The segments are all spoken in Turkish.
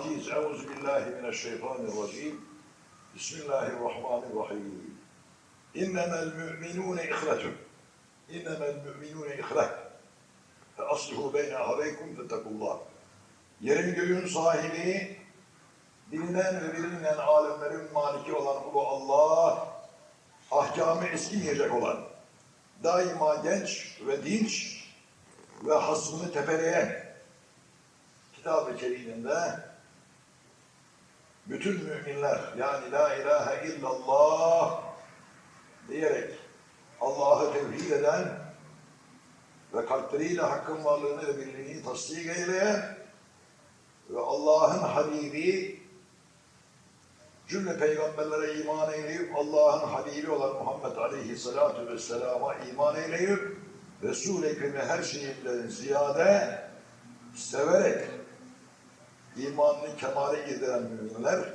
العزيز أعوذ بالله من الشيطان الرجيم بسم الله الرحمن الرحيم إنما المؤمنون إخوة إنما المؤمنون إخوة فأصلحوا beyne ehaveykum vettekûllâhe. Yerin göğün sahibi, bilinen ve bilinmeyen alemlerin maliki olan Ulu Allah, ahkamı eskimeyecek olan, daima genç ve dinç ve hasmını tepeleyen Kitab-ı Kerim'inde bütün müminler, yani la ilahe illallah diyerek Allah'ı tevhid eden ve kalpleriyle hakkın varlığını ve birliğini tasdik eyleyen ve Allah'ın Habibi, cümle peygamberlere iman eyleyip Allah'ın Habibi olan Muhammed Aleyhisselatü Vesselam'a iman eyleyip Resûl-i Ekrem'i her şeyinden ziyade severek imanını kemale giren müminler,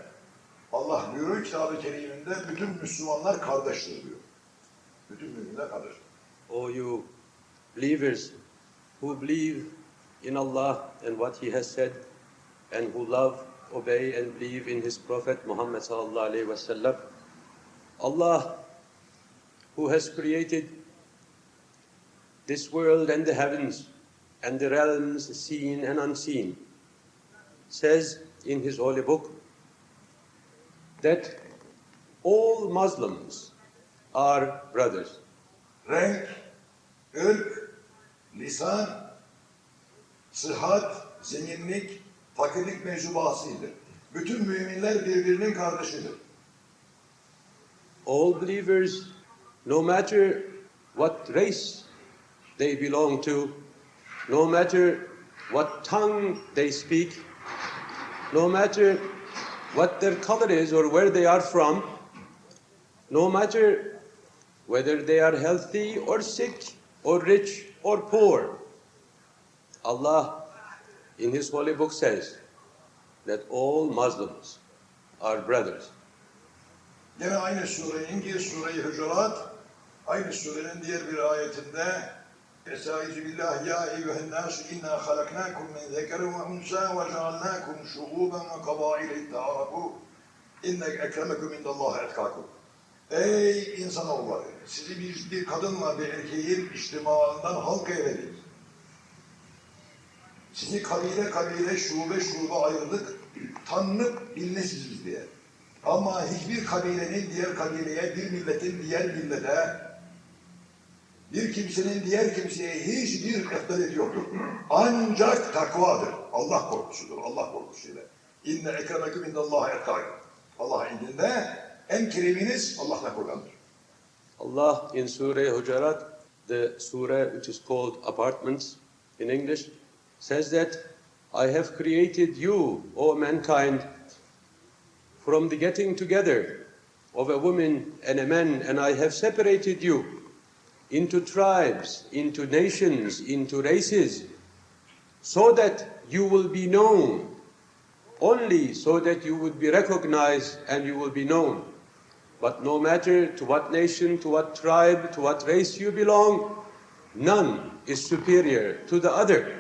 Allah buyuruyor Kitab-ı Kerim'inde bütün Müslümanlar kardeştir diyor. Bütün müminler kardeştir. O you believers who believe in Allah and what He has said and who love, obey and believe in His Prophet Muhammad sallallahu alaihi wasallam, Allah who has created this world and the heavens and the realms seen and unseen, says in His holy book that all Muslims are brothers. Renk, ırk, lisan, sıhhat, zenginlik, fakirlik mecubasıdır. Bütün müminler birbirinin kardeşidir. All believers, no matter what race they belong to, no matter what tongue they speak, no matter what their color is or where they are from, no matter whether they are healthy or sick or rich or poor, Allah in His holy book says that all Muslims are brothers. Yine aynı surenin ki Sûre-i Hucûrât, aynı surenin diğer bir ayetinde Estaizu billah ya eyyühennâsü inna halaknâkum min zekerin ve unsâ ve cealnâkum şuûben ve kabâile ittehârakû innek ekremekum indallâhe etkâkum. Ey insanoğulları! Sizi bir kadınla bir erkeğin içtimağından halk eyledik. Sizi kabile kabile, şube şube ayırdık, tanınıp bilinesiz diye. Ama hiçbir kabilenin diğer kabileye, bir milletin diğer millete, bir kimsenin diğer kimseye hiçbir eftaliyeti yoktur. Ancak takvadır. Allah korkusudur. Allah korkusuyla. İnne ekremekum indallâhe etkâkum. Allah indinde en keriminiz Allah'la korkandır. Allah in Sûre-i Hucûrât, the surah which is called Apartments in English, says that I have created you, O mankind, from the getting together of a woman and a man, and I have separated you into tribes, into nations, into races, so that you will be known, only so that you would be recognized and you will be known. But no matter to what nation, to what tribe, to what race you belong, none is superior to the other.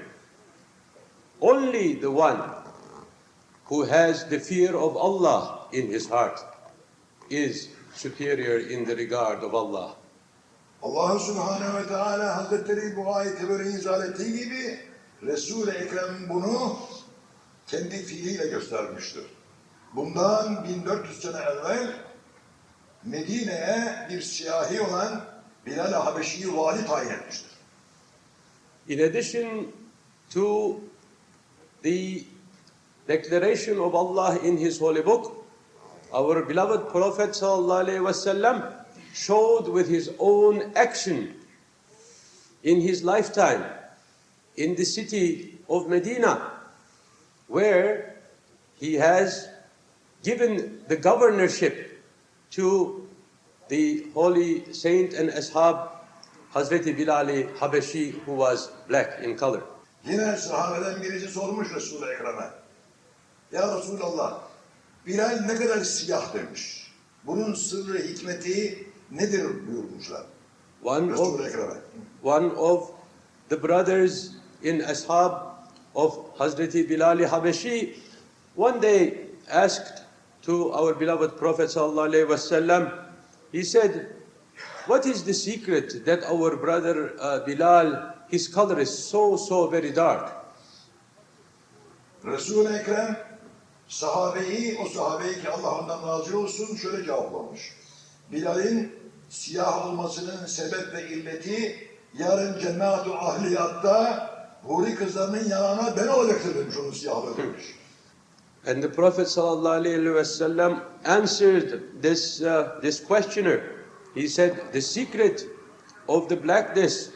Only the one who has the fear of Allah in his heart is superior in the regard of Allah. Allah Subhanahu ve Teala Hazretleri bu ayeti böyle izah ettiği gibi Resûl-i Ekrem bunu kendi fiiliyle göstermiştir. Bundan 1400 sene evvel Medine'ye bir siyahi olan Bilâl Habeşi'yi vali tayin etmiştir. In addition to the declaration of Allah in His holy book, our beloved Prophet sallallahu alaihi wasallam showed with his own action in his lifetime in the city of Medina, where he has given the governorship to the holy saint and ashab Hazreti Bilâl Habeşi, who was black in color. Yine sahabeden birisi sormuş Resûl-i Ekrem'e. Ya Resulallah, Bilal ne kadar siyah demiş. Bunun sırrı, hikmeti nedir buyurmuşlar. One of the brothers in ashab of Hazreti Bilâl Habeşi one day asked to our beloved Prophet sallallahu alaihi wasallam, he said, what is the secret that our brother Bilal, his color is so very dark? Resûl-i Ekrem sahabeyi, o sahabeyi ki Allah ondan razı olsun şöyle cevaplamış. Bilal'in siyah olmasının sebep ve illeti yarın cennet-i ahliyatta huri kızlarının yanına ben olacaktır demiş, onun siyahlığı demiş. And the Prophet sallallahu alaihi wasallam answered this questioner. He said, the secret of the blackness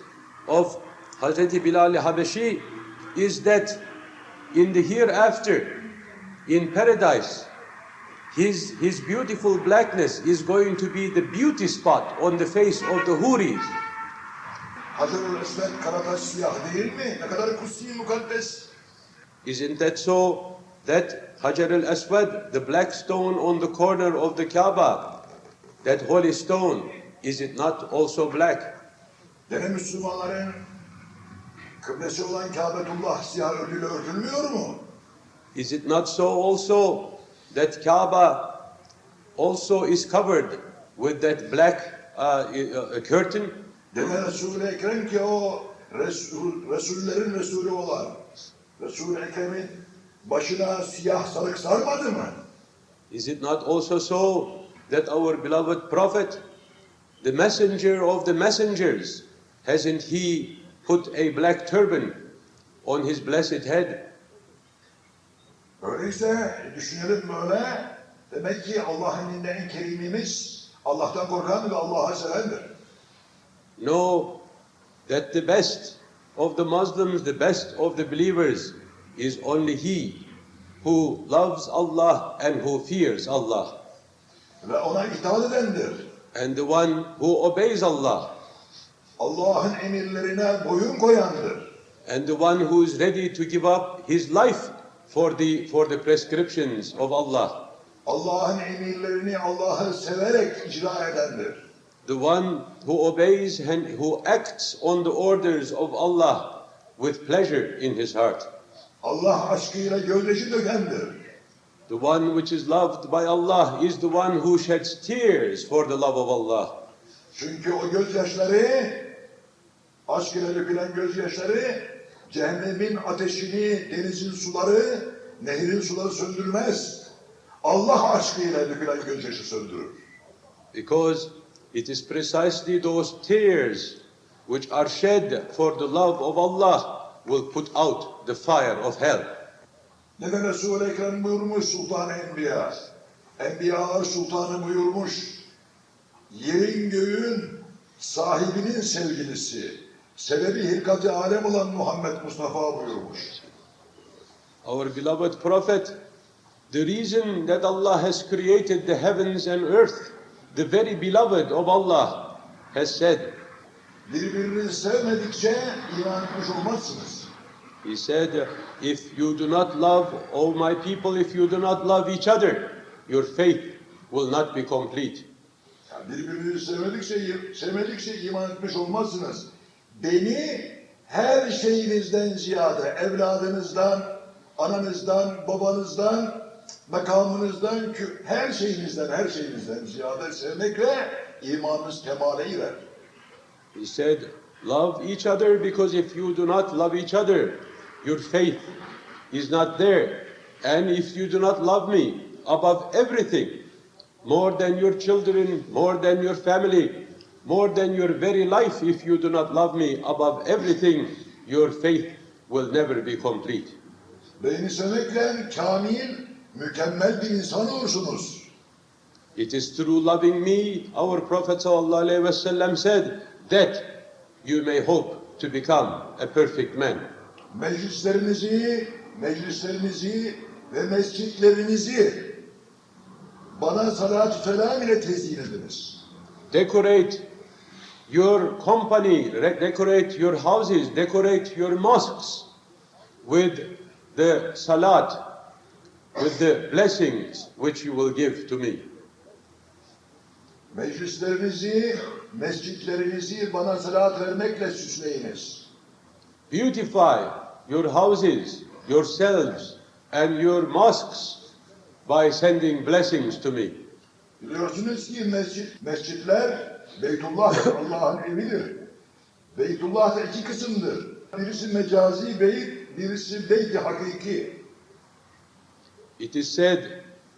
of Hazreti Bilâl Habeşi is that in the hereafter, in paradise, his beautiful blackness is going to be the beauty spot on the face of the huris. Hacer-ül Esved karataş siyah değil mi? Ne kadar kutsi mukaddes. Isn't that so? That Hajar al-Aswad, the black stone on the corner of the Kaaba, that holy stone, is it not also black? Gene Müslümanların kıblesi olan Kâbetullah siyah örtüyle örtülmüyor mu? Is it not so also that Kaaba also is covered with that black curtain? Gene Resûl-i Ekrem ki o Resullerin Resulü olan Resûl-i Ekrem'in başına siyah sarık sarmadı mı? Is it not also so that our beloved Prophet, the messenger of the messengers, hasn't he put a black turban on his blessed head? Öyleyse düşünelim böyle. Demek ki Allah'ın indinde en kerimimiz Allah'tan korkan ve Allah'a sevendir. Know that the best of the Muslims, the best of the believers, is only he who loves Allah and who fears Allah. Ve ona itaat edendir. And the one who obeys Allah. Allah'ın emirlerine boyun koyandır. And the one who is ready to give up his life for the prescriptions of Allah. Allah'ın emirlerini Allah'ı severek icra edendir. The one who obeys and who acts on the orders of Allah with pleasure in his heart. Allah aşkıyla gözyaşı dökendir. The one which is loved by Allah is the one who sheds tears for the love of Allah. Çünkü o gözyaşları, aşk ile dökülen gözyaşları, cehennemin ateşini, denizin suları, nehrin suları söndürmez. Allah aşkıyla dökülen gözyaşı söndürür. Because it is precisely those tears which are shed for the love of Allah will put out the fire of hell. Neden Resûl-i Ekrem buyurmuş Sultan-ı Enbiya? Enbiyalar Sultanı buyurmuş. Yerin göğün sahibinin sevgilisi, sebebi hilkat-i alem olan Muhammed Mustafa buyurmuş. Our beloved Prophet, the reason that Allah has created the heavens and earth, the very beloved of Allah, has said, Birbirinizi sevmedikçe iman etmiş olmazsınız. He said, if you do not love, O my people, if you do not love each other, your faith will not be complete. Yani birbirinizi sevmedikçe iman etmiş olmazsınız. Beni her şeyinizden ziyade, evladınızdan, ananızdan, babanızdan, makamınızdan, her şeyinizden ziyade sevmekle imanınız kemale erer. He said, love each other, because if you do not love each other, your faith is not there. And if you do not love me above everything, more than your children, more than your family, more than your very life, if you do not love me above everything, your faith will never be complete. Beni sevmekle kamil, mükemmel bir insan olursunuz. It is through loving me, our Prophet ﷺ said, that you may hope to become a perfect man. Meclislerinizi ve mescitlerinizi bana salat-ı selam ile tezyin ediniz. Decorate your company, decorate your houses, decorate your mosques with the salat, with the blessings which you will give to me. Mescitlerinizi bana salat vermekle süsleyiniz. Beautify your houses, yourselves, and your mosques by sending blessings to me. Biliyorsunuz ki mescitler Beytullah'tır, Allah'ın evidir. Beytullah da iki kısımdır. Birisi mecazi beyt, birisi beyt-i hakiki. It is said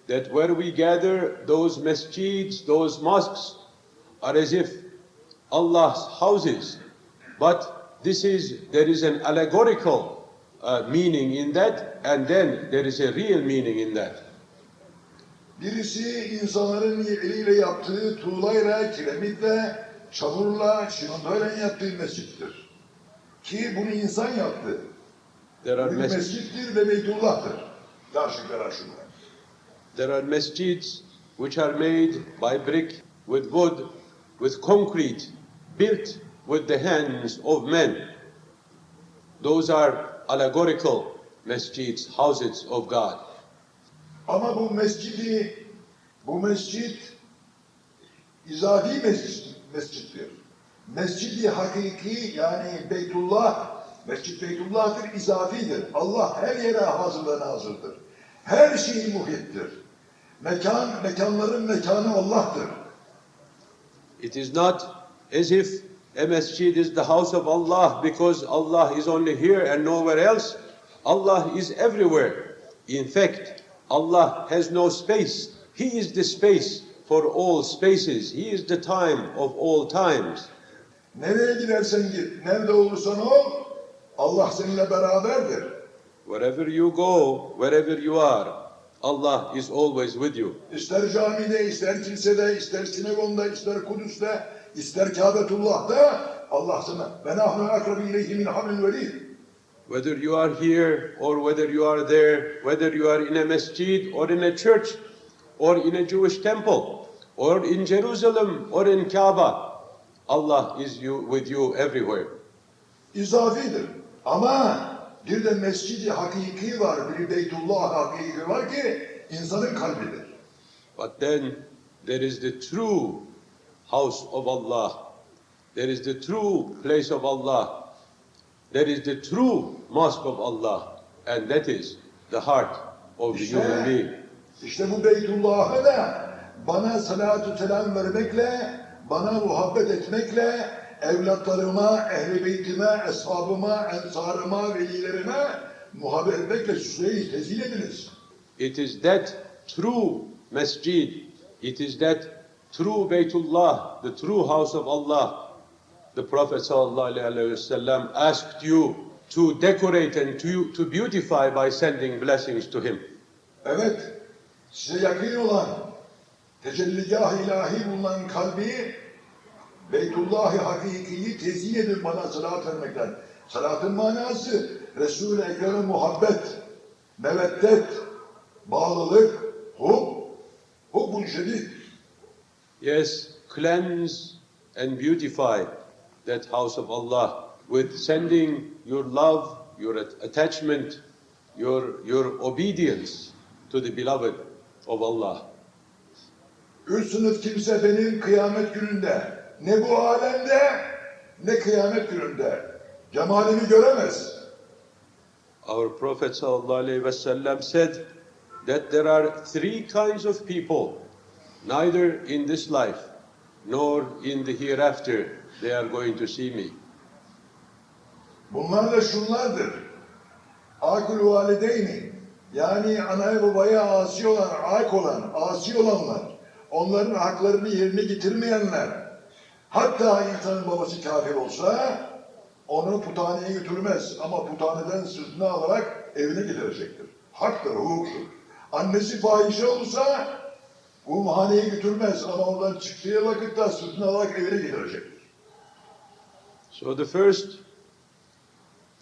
that where we gather, those masjids, those mosques, are as if Allah's houses. But there is an allegorical meaning in that, and then there is a real meaning in that. Birisi insanların eliyle yaptığı tuğlayla, kiremitle, çamurla, çimentoyla yaptığı mescittir. Ki bunu insan yaptı. Bu mescittir ve Beytullah'tır. There are masjids which are made by brick, with wood, with concrete, built with the hands of men. Those are allegorical masjids, houses of God. Ama bu mescid izafi mescittir. Mescid-i hakiki yani Beytullah, Mescid Beytullah'tır, izafidir. Allah her yere hazırdır. Her şey muhittir. Mekanların mekanı Allah'tır. It is not as if a masjid is the house of Allah because Allah is only here and nowhere else. Allah is everywhere. In fact, Allah has no space. He is the space for all spaces. He is the time of all times. Nereye gidersen git, nerede olursan ol, Allah seninle beraberdir. Wherever you go, wherever you are, Allah is always with you. İster camide, ister kilisede, ister sinagonda, ister Kudüs'te, ister Kâbetullah'ta, Allah sana ve nahnu akrabu ileyhi min hablil verid. Whether you are here or whether you are there, whether you are in a masjid or in a church or in a Jewish temple or in Jerusalem or in Kaaba, Allah is with you everywhere. İzafidir. Ama bir de mescid-i hakiki var, bir Beytullah hakiki var ki insanın kalbidir. But then there is the true house of Allah. There is the true place of Allah. There is the true mosque of Allah. And that is the heart of the human being. İşte bu Beytullah'a da bana salâtu selam vermekle, bana muhabbet etmekle, evlatlarıma, ehl-i beytime, eshabıma, ensarıma, velilerime muhabbet etmekle Sûre-i tezil ediniz. It is that true masjid, it is that true Baytullah, the true house of Allah. The Prophet ﷺ asked you to decorate and to beautify by sending blessings to him. Evet, size yakın olan, tecelligâh-ı ilahi bulunan kalbi, Beytullah-ı hakikiyi tezyin edin bana salat vermekten. Salatın manası, Resûl-i Ekrem'e muhabbet, meveddet, bağlılık, hubbun şedid. Yes, cleanse and beautify that house of Allah with sending your love, your attachment, your obedience to the beloved of Allah. Üç sınıf kimse benim kıyamet gününde, ne bu alemde, ne kıyamet gününde cemalimi göremez. Our Prophet ﷺ said that there are three kinds of people, neither in this life nor in the hereafter they are going to see me. Bunlar da şunlardır. Akul valideyni, yani anaya babaya asi olan, asi olanlar, onların haklarını yerine getirmeyenler. Hatta insanın babası kafir olsa onu puthaneye götürmez ama puthaneden sırtına alarak evine getirecektir. Haktır, hukuktur. Annesi fahişe olsa bu haneye götürmez ama oradan çıktığı vakitte sırtına alarak evine getirecektir. So the first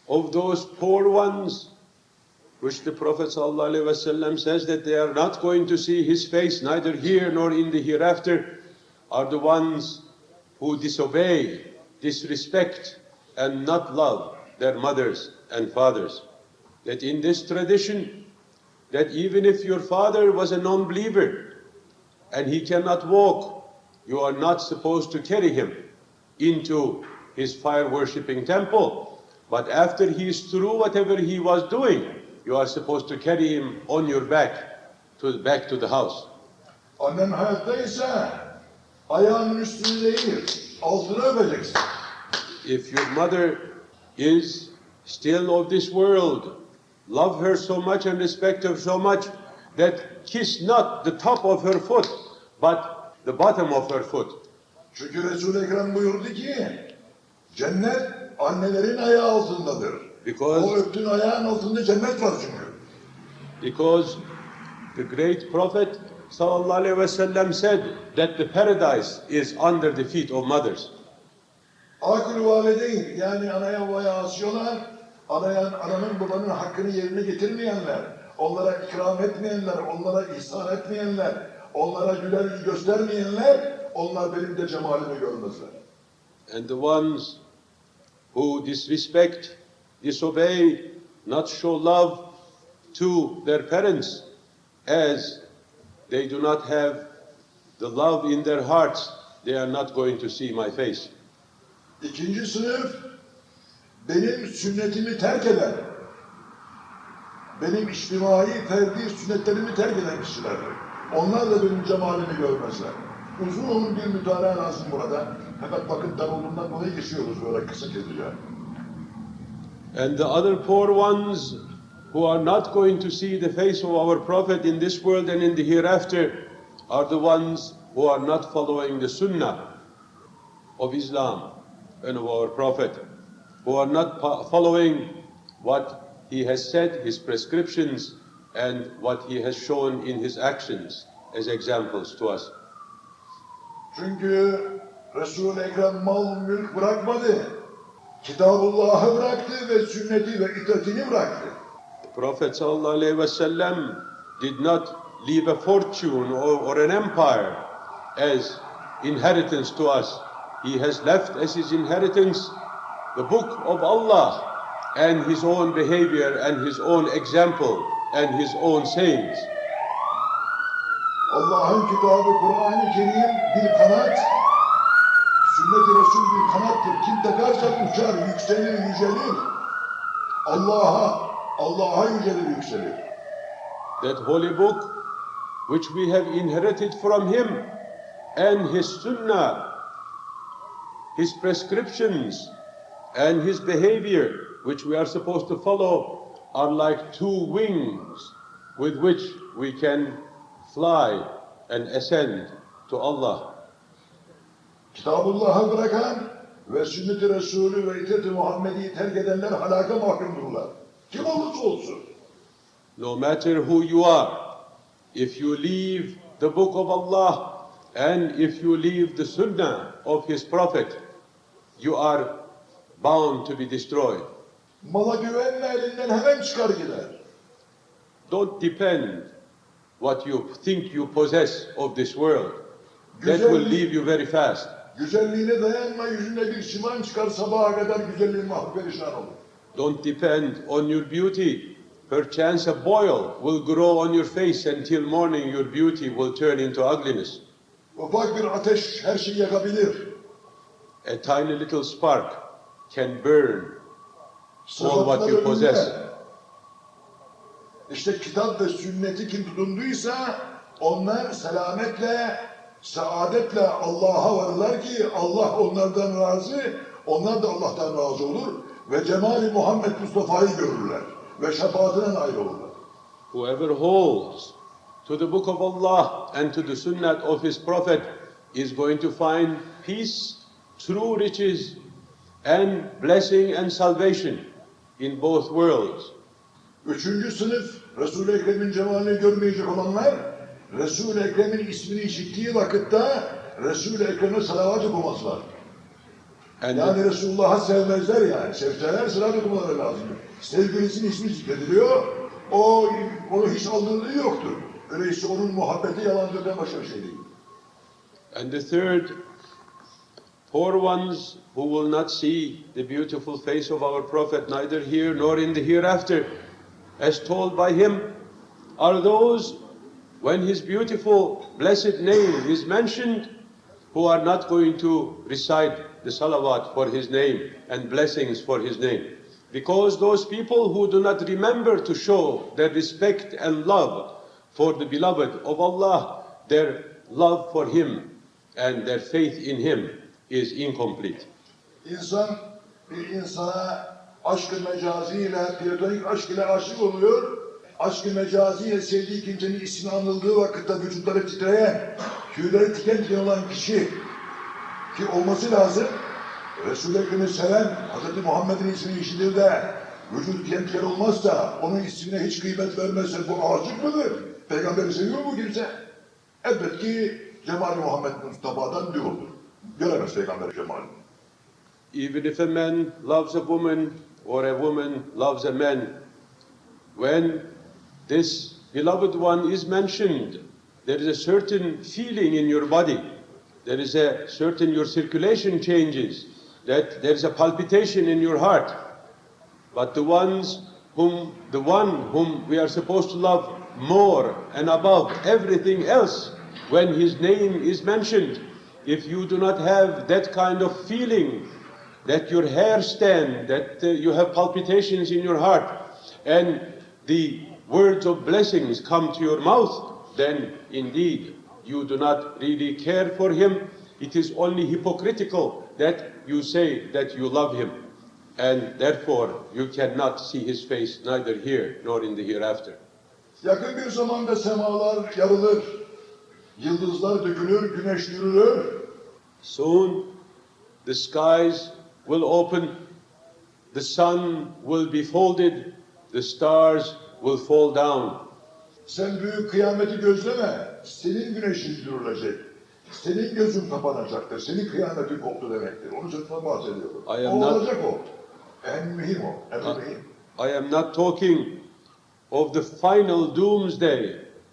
of those poor ones, which the Prophet ﷺ says that they are not going to see his face neither here nor in the hereafter, are the ones who disobey, disrespect, and not love their mothers and fathers. That in this tradition, that even if your father was a non-believer and he cannot walk, you are not supposed to carry him into his fire-worshipping temple. But after he is through whatever he was doing, you are supposed to carry him on your back back to the house. Annen hayattaysa ayağının üstünde değil, altını öpeceksin. If your mother is still of this world, love her so much and respect her so much that kiss not the top of her foot, but the bottom of her foot. Çünkü Resûl-i Ekrem buyurdu ki, cennet annelerin ayağı altındadır. O öptüğün ayağın altında cennet var çünkü. Because the great prophet sallallahu aleyhi ve sellem said that the paradise is under the feet of mothers. Akıl valideyn, yani anaya babaya asıyorlar, ananın babanın hakkını yerine getirmeyenler, onlara ikram etmeyenler, onlara ihsan etmeyenler, onlara güler yüz göstermeyenler, onlar benim de cemalimi görmezler. And the ones who disrespect, disobey, not show love to their parents, as they do not have the love in their hearts, they are not going to see my face. İkinci sınıf, benim sünnetimi terk eden, benim içtimai, ferdi sünnetlerimi terk eden kişilerdir. Onlar da benim cemalimi görmezler. Uzun bir mütalaa lazım burada. Fakat vakit dar olduğundan dolayı geçiyoruz böyle kısa keseceğim. And the other poor ones who are not going to see the face of our Prophet in this world and in the hereafter are the ones who are not following the Sunnah of Islam and of our Prophet, who are not following what he has said, his prescriptions, and what he has shown in his actions as examples to us. Çünkü Resûl-i Ekrem mal mülk bırakmadı. Kitabullah'ı bıraktı ve sünneti ve itaatini bıraktı. The Prophet sallallahu aleyhi ve sellem did not leave a fortune or an empire as inheritance to us. He has left as his inheritance the book of Allah and his own behavior and his own example and his own sayings. Allah'ın kitabı Kur'an-ı Kerim bir kanat, sünnet-i Resul bir kanattır. Kim takarsa uçar, yükselir, yücelir. Allah'a yücelir, yükselir. That holy book which we have inherited from him and his sunnah, his prescriptions and his behavior which we are supposed to follow are like two wings with which we can fly and ascend to Allah. Kitabullah'ı bırakan ve sünnet-i Resulü ve itaat-i Muhammedi'yi terk edenler halaka mahkumdurlar. Kim olursa olsun. No matter who you are, if you leave the book of Allah and if you leave the sunnah of his prophet, you are bound to be destroyed. Mala güvenme, elinden hemen çıkar gider. Don't depend what you think you possess of this world. That will leave you very fast. Güzelliğine dayanma, yüzünde bir siman çıkar, sabaha kadar güzelliğin mahperişan olur. Don't depend on your beauty. Perchance a boil will grow on your face until morning your beauty will turn into ugliness. Ufak bir ateş her şeyi yakabilir. A tiny little spark can burn all what you possess. İşte kitap ve sünneti kim tutunduysa onlar selametle, saadetle Allah'a varırlar ki Allah onlardan razı, onlar da Allah'tan razı olur ve cemali Muhammed Mustafa'yı görürler ve şefaatine nail olurlar. Whoever holds to the book of Allah and to the sunnah of his prophet is going to find peace, true riches and blessing and salvation in both worlds. Üçüncü sınıf, Resûl-i Ekrem'in cemalini görmeyecek olanlar, Resûl-i Ekrem'in ismini işittiği vakitte Resûl-i Ekrem'e salavat okumazlar. Yani Resûlullah'ı sevmezler yani. Sevseler salavat okumaları lazım. Sevgilisinin ismi zikrediliyor, onu hiç aldırdığı yoktur. Öyleyse onun muhabbeti yalandırdan başka bir şey değil. And the third, poor ones who will not see the beautiful face of our Prophet neither here nor in the hereafter, as told by him, are those when his beautiful blessed name is mentioned, who are not going to recite the salawat for his name and blessings for his name. Because those people who do not remember to show their respect and love for the beloved of Allah, their love for Him and their faith in Him is incomplete. İnsan bir insana aşk-ı mecaziyle, platonik aşk ile aşık oluyor. Aşk-ı mecaziyle sevdiği kimsenin ismi anıldığı vakitte vücutları titreyen, tüyleri tiken tiken olan kişi ki olması lazım. Resûl-i Ekrem'i seven, Hz. Muhammed'in ismini işitir de vücudu tiken tiken olmazsa, onun ismine hiç kıymet vermezse bu aşık mıdır? Peygamberi seviyor mu kimse? Elbet ki Cemal-i Muhammed Mustafa'dan diyordur. Göremez Peygamber cemalini. Even if a man loves a woman or a woman loves a man, when this beloved one is mentioned, there is a certain feeling in your body, there is a certain, your circulation changes, that there is a palpitation in your heart. But the one whom we are supposed to love more and above everything else, when his name is mentioned, if you do not have that kind of feeling, that your hair stand, that you have palpitations in your heart, and the words of blessings come to your mouth, then indeed you do not really care for him. It is only hypocritical that you say that you love him, and therefore you cannot see his face neither here nor in the hereafter. Yakın bir zamanda semalar yarılır, yıldızlar dökülür, güneş yürülür. Soon the skies will open, the sun will be folded, the stars will fall down. Sen büyük kıyameti gözleme, senin güneşin yürülecek. Senin gözün kapanacaktır, senin kıyametin koptu demektir. Onu sözünden bahsediyorum. Olacak o. En mühim o, en mühim. I am not talking of the final doomsday.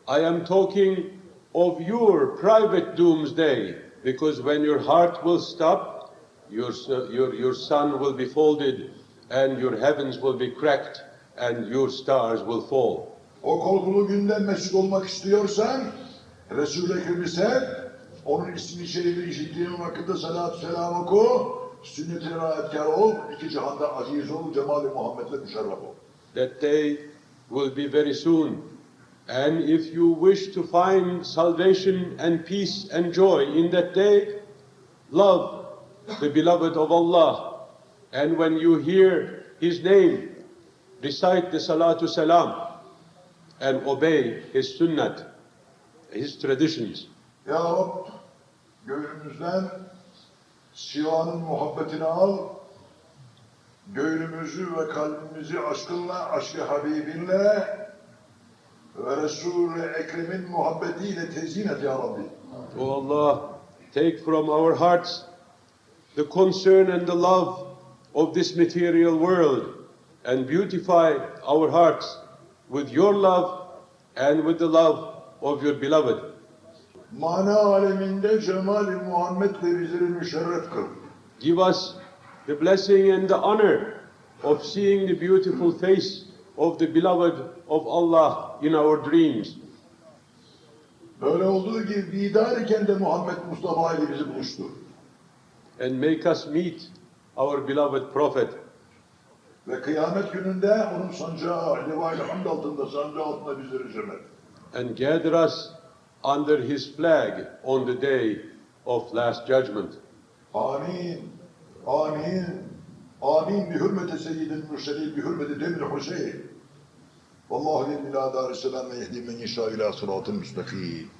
I am talking of your private doomsday. Because when your heart will stop, your sun will be folded, and your heavens will be cracked, and your stars will fall. O korkulu günden mesut olmak istiyorsan, Resûl-i Ekrem'i sev, onun ismini şerifini işittiğin vakitte salat selam oku, sünnet-i riayetkar ol, iki cihanda aziz ol, Cemal-i Muhammed'le müşerref ol. That day will be very soon. And if you wish to find salvation and peace and joy in that day, love the beloved of Allah. And when you hear his name, recite the salatu salam and obey his sunnat, his traditions. Ya Rab, gönlümüzden Siva'nın muhabbetini al, gönlümüzü ve kalbimizi aşkınla, aşk-ı Habibinle ve Resûl-i Ekrem'in muhabbetiyle tezyin et ya Rabbi. O Allah, take from our hearts the concern and the love of this material world and beautify our hearts with your love and with the love of your beloved. Mana aleminde Cemal-i Muhammed'le bizleri müşerref kıl. Give us the blessing and the honor of seeing the beautiful face of the beloved of Allah in our dreams. Böyle olduğu gibi vidar iken de Muhammed Mustafa ile bizi buluştu. And make us meet our beloved Prophet. Ve kıyamet gününde onun sancağı, Liva-i Hamd altında, sancağı altında bizleri cem et. And gather us under his flag on the day of last judgment. Amin. Amin. Amin. Bi hürmeti seyyidil mürselin, bi hürmeti demir Hüseyin. Vallahu lil milâ dârisselam ve yehdi men yeşâ ilâ sıratın müstakîm.